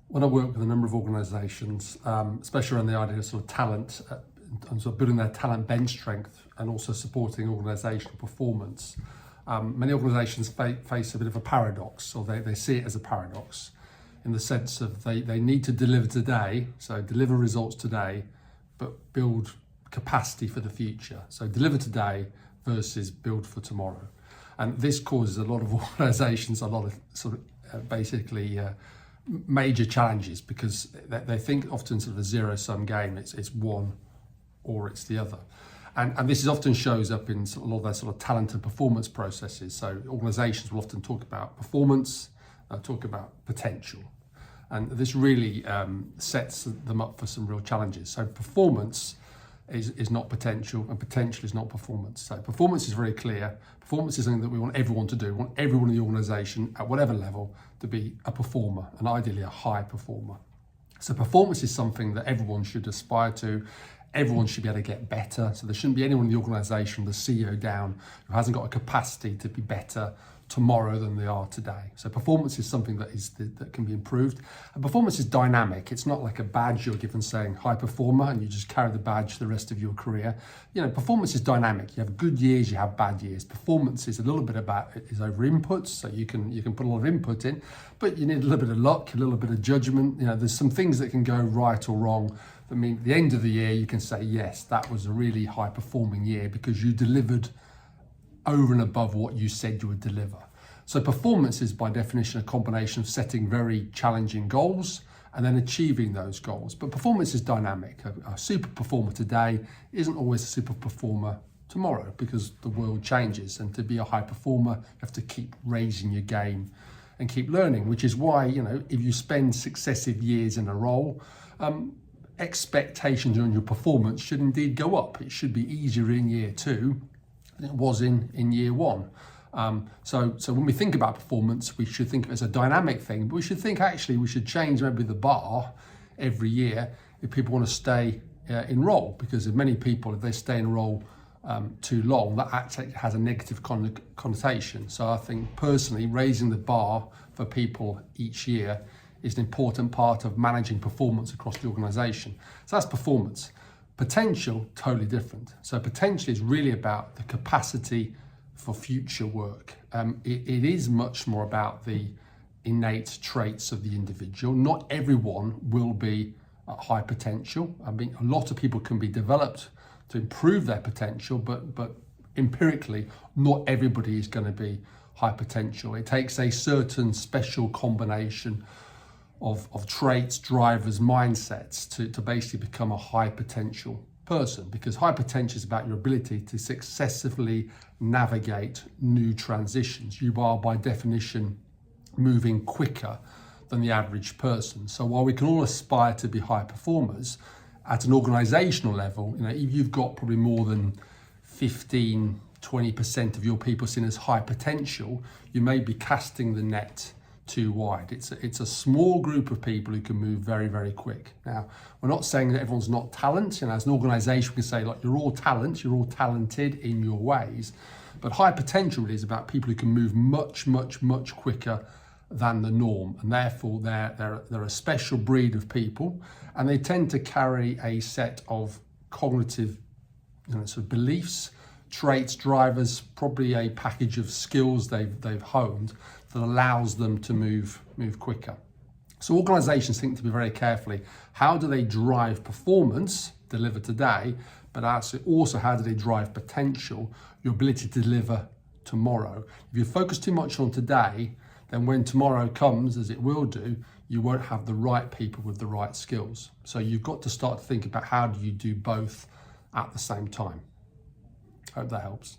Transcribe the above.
When I work with a number of organisations, especially around the idea of sort of talent and sort of building their talent bench strength and also supporting organisational performance, many organisations face a bit of a paradox, or they see it as a paradox, in the sense of they need to deliver today, so deliver results today, but build capacity for the future. So deliver today versus build for tomorrow. And this causes a lot of organisations a lot of sort of major challenges, because they think often sort of a zero-sum game. It's one or it's the other. And this is often shows up in a lot of their sort of talent and performance processes. So organisations will often talk about performance, talk about potential. And this really sets them up for some real challenges. So performance is not potential, and potential is not performance. So performance is very clear. Performance is something that we want everyone to do. We want everyone in the organisation at whatever level to be a performer, and ideally a high performer. So performance is something that everyone should aspire to. Everyone should be able to get better. So there shouldn't be anyone in the organisation, the CEO down, who hasn't got a capacity to be better tomorrow than they are today. So performance is something that can be improved. And performance is dynamic. It's not like a badge you're given saying high performer and you just carry the badge the rest of your career. You know, performance is dynamic. You have good years, you have bad years. Performance is a little bit over inputs, so you can put a lot of input in, but you need a little bit of luck, a little bit of judgment. You know, there's some things that can go right or wrong. I mean, at the end of the year, you can say, yes, that was a really high performing year because you delivered over and above what you said you would deliver. So performance is by definition a combination of setting very challenging goals and then achieving those goals. But performance is dynamic. A super performer today isn't always a super performer tomorrow, because the world changes, and to be a high performer, you have to keep raising your game and keep learning, which is why, you know, if you spend successive years in a role, expectations on your performance should indeed go up. It should be easier in year 2 than it was in year 1. So when we think about performance, we should think of it as a dynamic thing, but we should think actually we should change maybe the bar every year if people want to stay in role, because if many people, if they stay in role too long, that actually has a negative connotation. So I think personally raising the bar for people each year is an important part of managing performance across the organisation. So that's performance. Potential, totally different. So potential is really about the capacity for future work. It is much more about the innate traits of the individual. Not everyone will be at high potential. I mean, a lot of people can be developed to improve their potential, but empirically, not everybody is going to be high potential. It takes a certain special combination of traits, drivers, mindsets to basically become a high potential person, because high potential is about your ability to successfully navigate new transitions. You are by definition moving quicker than the average person. So while we can all aspire to be high performers at an organizational level, you know, if you've got probably more than 15-20% of your people seen as high potential, you may be casting the net too wide. It's a small group of people who can move very, very quick. Now, we're not saying that everyone's not talent. You know, as an organisation, we can say, like, you're all talent, you're all talented in your ways. But high potential really is about people who can move much, much, much quicker than the norm, and therefore they're a special breed of people, and they tend to carry a set of cognitive, you know, sort of beliefs, traits, drivers, probably a package of skills they've honed that allows them to move quicker. So organizations think to be very carefully, how do they drive performance, deliver today, but also how do they drive potential, your ability to deliver tomorrow. If you focus too much on today, then when tomorrow comes, as it will do, you won't have the right people with the right skills. So you've got to start to think about how do you do both at the same time. Hope that helps.